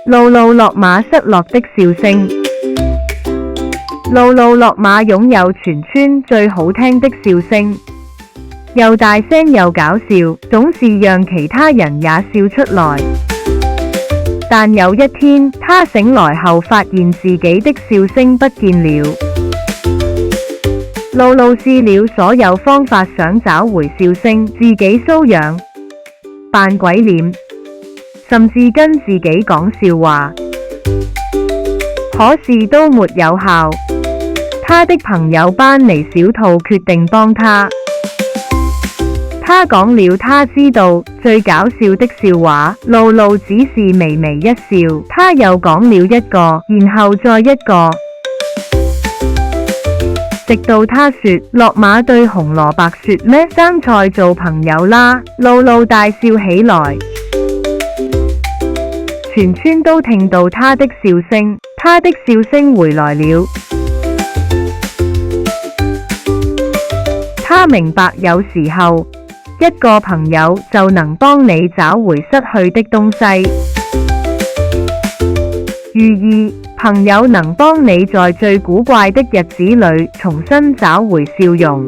露露落馬失落的笑聲。露露落馬擁有全村最好聽的笑聲，又大聲又搞笑，總是讓其他人也笑出來。但有一天，他醒來後發現自己的笑聲不見了。露露試了所有方法想找回笑聲，自己搔癢、扮鬼臉，甚至跟自己講笑話，可是都沒有效。他的朋友班尼小兔決定幫他。他講了他知道最搞笑的笑話，露露只是微微一笑。他又講了一個，然後再一個，直到他說：落馬對紅蘿蔔說咩？生菜做朋友啦！露露大笑起來，全村都聽到他的笑聲，他的笑聲回來了。他明白有時候一個朋友就能幫你找回失去的東西。寓意，朋友能幫你在最古怪的日子裏重新找回笑容。